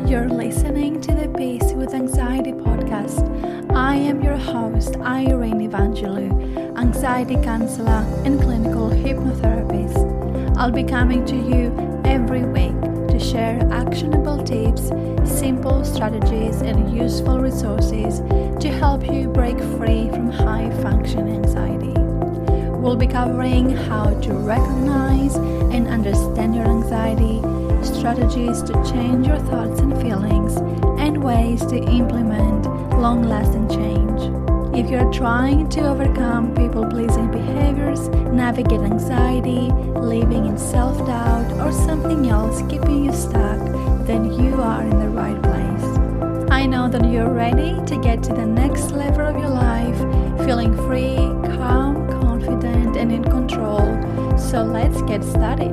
You're listening to the Peace with Anxiety podcast. I am your host, Irene Evangelou, anxiety counselor and clinical hypnotherapist. I'll be coming to you every week to share actionable tips, simple strategies, and useful resources to help you break free from high-functioning anxiety. We'll be covering how to recognize and understand your anxiety, strategies to change your thoughts and feelings, and ways to implement long-lasting change. If you're trying to overcome people-pleasing behaviors, navigate anxiety, living in self-doubt, or something else keeping you stuck, then you are in the right place. I know that you're ready to get to the next level of your life, feeling free, calm, confident, and in control. So let's get started.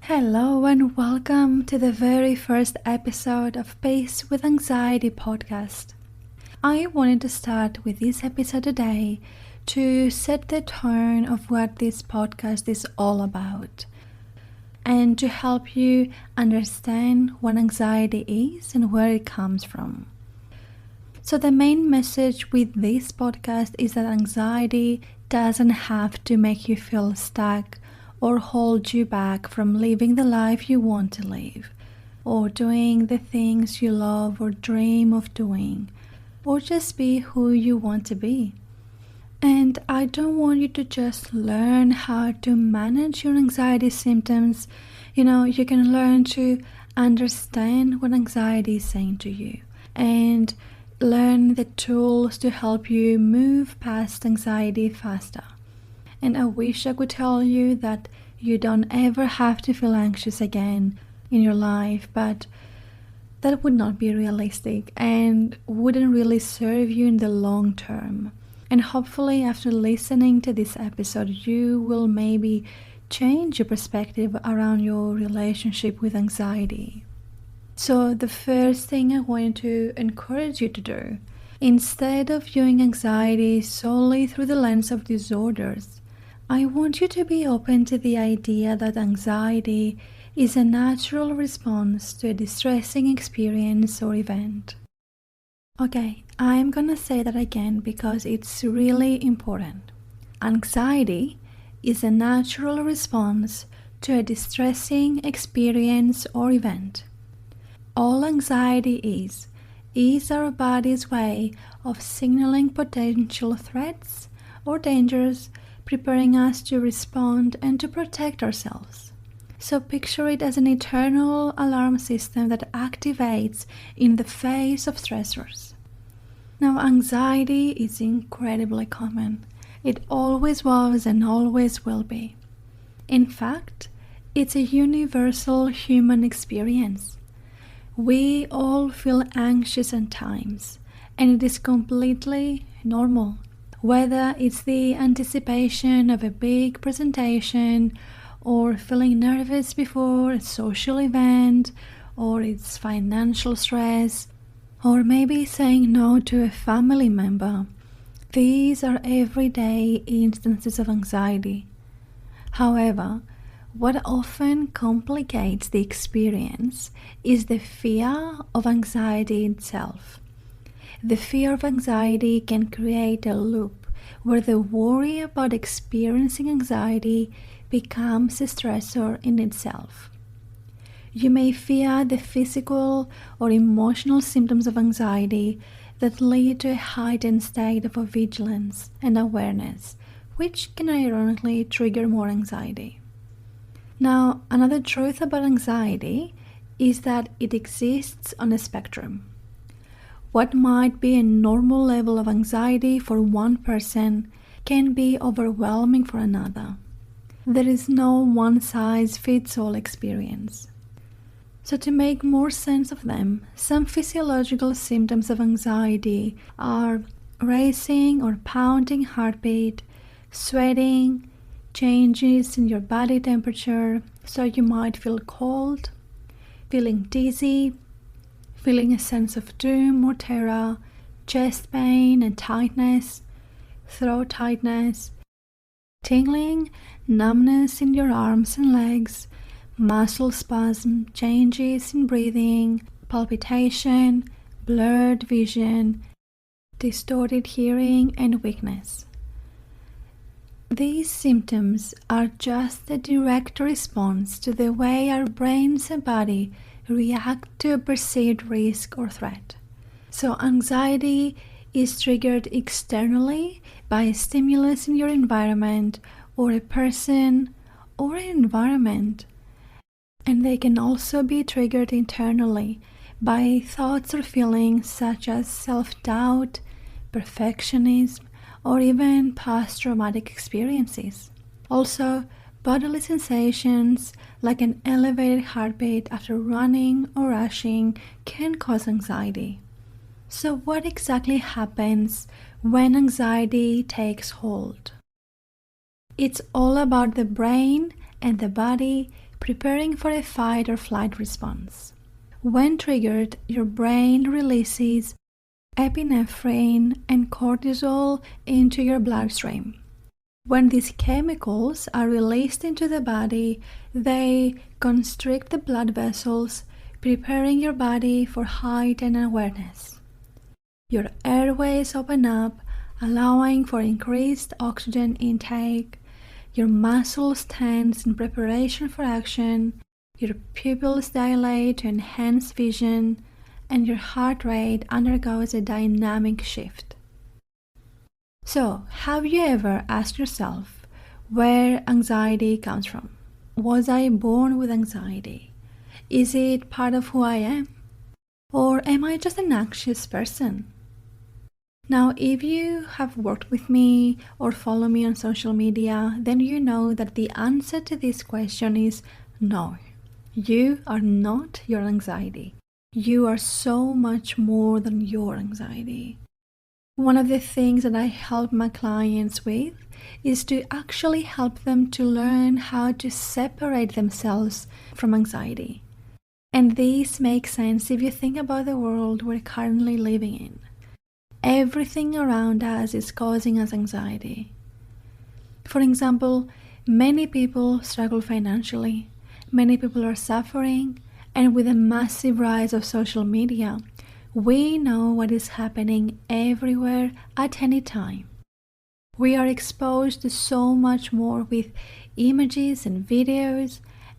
Hello and welcome to the very first episode of Peace with Anxiety podcast. I wanted to start with this episode today to set the tone of what this podcast is all about and to help you understand what anxiety is and where it comes from. So the main message with this podcast is that anxiety doesn't have to make you feel stuck or hold you back from living the life you want to live, or doing the things you love or dream of doing, or just be who you want to be. And I don't want you to just learn how to manage your anxiety symptoms. You can learn to understand what anxiety is saying to you and learn the tools to help you move past anxiety faster. And I wish I could tell you that you don't ever have to feel anxious again in your life, but that would not be realistic and wouldn't really serve you in the long term. And hopefully after listening to this episode, you will maybe change your perspective around your relationship with anxiety. So the first thing I want to encourage you to do, instead of viewing anxiety solely through the lens of disorders, I want you to be open to the idea that anxiety is a natural response to a distressing experience or event. Okay, I'm gonna say that again because it's really important. Anxiety is a natural response to a distressing experience or event. All anxiety is our body's way of signaling potential threats or dangers, preparing us to respond and to protect ourselves. So picture it as an eternal alarm system that activates in the face of stressors. Now, anxiety is incredibly common. It always was and always will be. In fact, it's a universal human experience. We all feel anxious at times, and it is completely normal. Whether it's the anticipation of a big presentation, or feeling nervous before a social event, or it's financial stress, or maybe saying no to a family member, these are everyday instances of anxiety. However, what often complicates the experience is the fear of anxiety itself. The fear of anxiety can create a loop where the worry about experiencing anxiety becomes a stressor in itself. You may fear the physical or emotional symptoms of anxiety that lead to a heightened state of vigilance and awareness, which can ironically trigger more anxiety. Now, another truth about anxiety is that it exists on a spectrum. What might be a normal level of anxiety for one person can be overwhelming for another. There is no one-size-fits-all experience. So to make more sense of them, some physiological symptoms of anxiety are racing or pounding heartbeat, sweating, changes in your body temperature, so you might feel cold, feeling dizzy, feeling a sense of doom or terror, chest pain and tightness, throat tightness, tingling, numbness in your arms and legs, muscle spasm, changes in breathing, palpitation, blurred vision, distorted hearing, and weakness. These symptoms are just a direct response to the way our brains and body react to a perceived risk or threat. So anxiety is triggered externally by a stimulus in your environment or a person or an environment. And they can also be triggered internally by thoughts or feelings such as self-doubt, perfectionism, or even past traumatic experiences. Also, bodily sensations like an elevated heartbeat after running or rushing can cause anxiety. So what exactly happens when anxiety takes hold? It's all about the brain and the body preparing for a fight or flight response. When triggered, your brain releases epinephrine and cortisol into your bloodstream. When these chemicals are released into the body, they constrict the blood vessels, preparing your body for heightened awareness. Your airways open up, allowing for increased oxygen intake. Your muscles tense in preparation for action. Your pupils dilate to enhance vision, and your heart rate undergoes a dynamic shift. So, have you ever asked yourself where anxiety comes from? Was I born with anxiety? Is it part of who I am? Or am I just an anxious person? Now, if you have worked with me or follow me on social media, then you know that the answer to this question is no. You are not your anxiety. You are so much more than your anxiety. One of the things that I help my clients with is to actually help them to learn how to separate themselves from anxiety. And this makes sense if you think about the world we're currently living in. Everything around us is causing us anxiety. For example, many people struggle financially. Many people are suffering. And with the massive rise of social media, we know what is happening everywhere at any time. We are exposed to so much more with images and videos,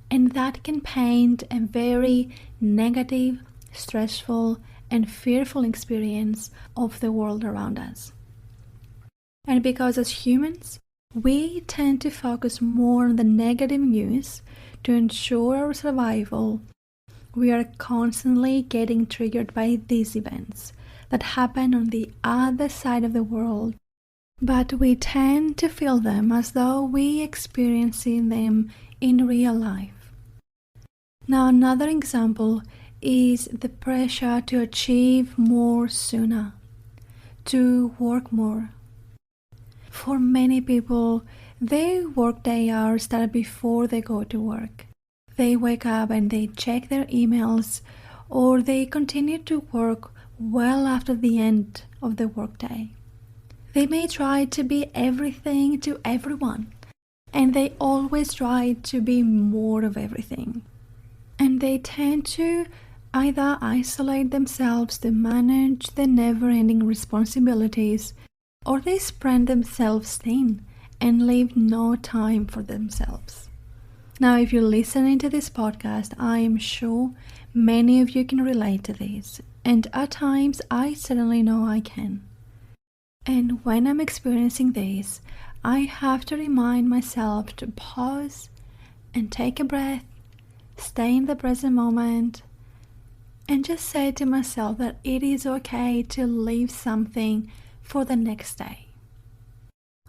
and that can paint a very negative, stressful, and fearful experience of the world around us. And because as humans, we tend to focus more on the negative news to ensure our survival, we are constantly getting triggered by these events that happen on the other side of the world, but we tend to feel them as though we experiencing them in real life. Now, another example is the pressure to achieve more sooner, to work more. For many people, their workday hours start before they go to work. They wake up and they check their emails, or they continue to work well after the end of the workday. They may try to be everything to everyone, and they always try to be more of everything. And they tend to either isolate themselves to manage the never-ending responsibilities, or they spread themselves thin and leave no time for themselves. Now, if you're listening to this podcast, I am sure many of you can relate to this, and at times I certainly know I can. And when I'm experiencing this, I have to remind myself to pause and take a breath, stay in the present moment, and just say to myself that it is okay to leave something for the next day.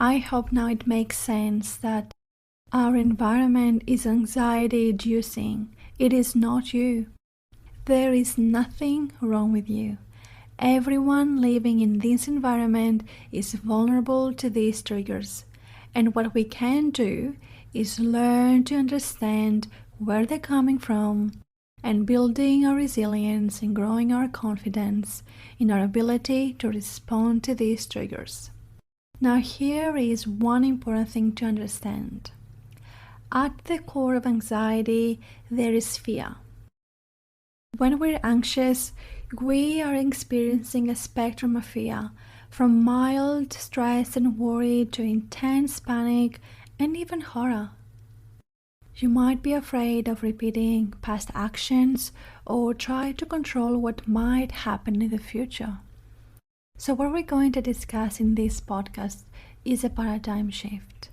I hope now it makes sense that our environment is anxiety-inducing. It is not you. There is nothing wrong with you. Everyone living in this environment is vulnerable to these triggers. And what we can do is learn to understand where they're coming from and building our resilience and growing our confidence in our ability to respond to these triggers. Now, here is one important thing to understand. At the core of anxiety, there is fear. When we're anxious, we are experiencing a spectrum of fear, from mild stress and worry to intense panic and even horror. You might be afraid of repeating past actions or try to control what might happen in the future. So what we're going to discuss in this podcast is a paradigm shift.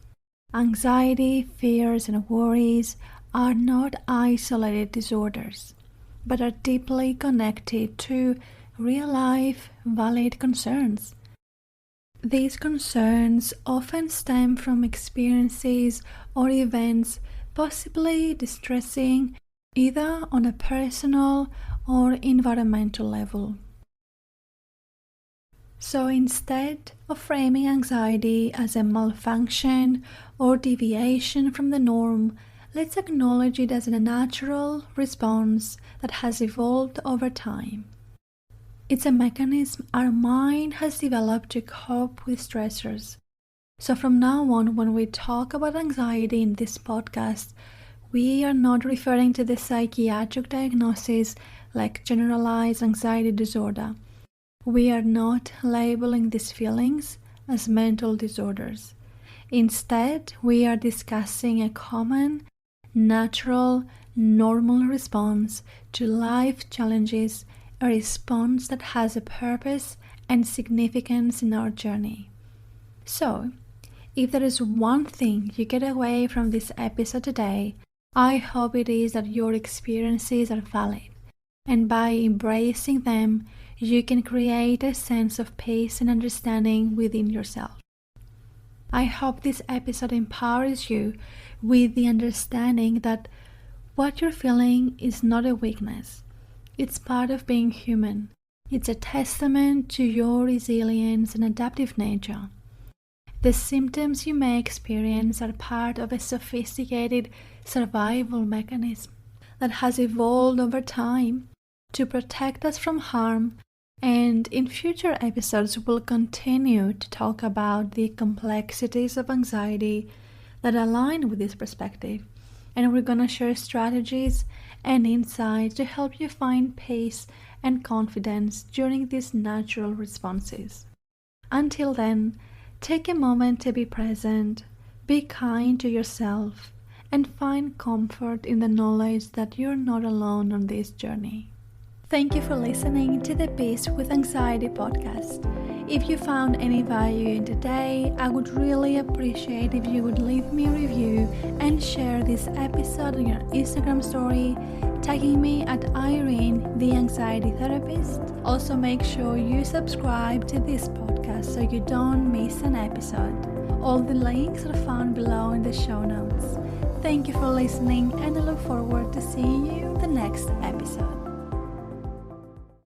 Anxiety, fears, and worries are not isolated disorders, but are deeply connected to real-life, valid concerns. These concerns often stem from experiences or events possibly distressing either on a personal or environmental level. So instead of framing anxiety as a malfunction or deviation from the norm, let's acknowledge it as a natural response that has evolved over time. It's a mechanism our mind has developed to cope with stressors. So from now on, when we talk about anxiety in this podcast, we are not referring to the psychiatric diagnosis like generalized anxiety disorder. We are not labeling these feelings as mental disorders. Instead, we are discussing a common, natural, normal response to life challenges, a response that has a purpose and significance in our journey. So, if there is one thing you get away from this episode today, I hope it is that your experiences are valid, and by embracing them, you can create a sense of peace and understanding within yourself. I hope this episode empowers you with the understanding that what you're feeling is not a weakness. It's part of being human. It's a testament to your resilience and adaptive nature. The symptoms you may experience are part of a sophisticated survival mechanism that has evolved over time to protect us from harm, and in future episodes we'll continue to talk about the complexities of anxiety that align with this perspective, and we're going to share strategies and insights to help you find peace and confidence during these natural responses. Until then, take a moment to be present, be kind to yourself, and find comfort in the knowledge that you're not alone on this journey. Thank you for listening to the Peace with Anxiety podcast. If you found any value in today, I would really appreciate if you would leave me a review and share this episode on your Instagram story, tagging me at Irene, the Anxiety Therapist. Also make sure you subscribe to this podcast so you don't miss an episode. All the links are found below in the show notes. Thank you for listening, and I look forward to seeing you in the next episode.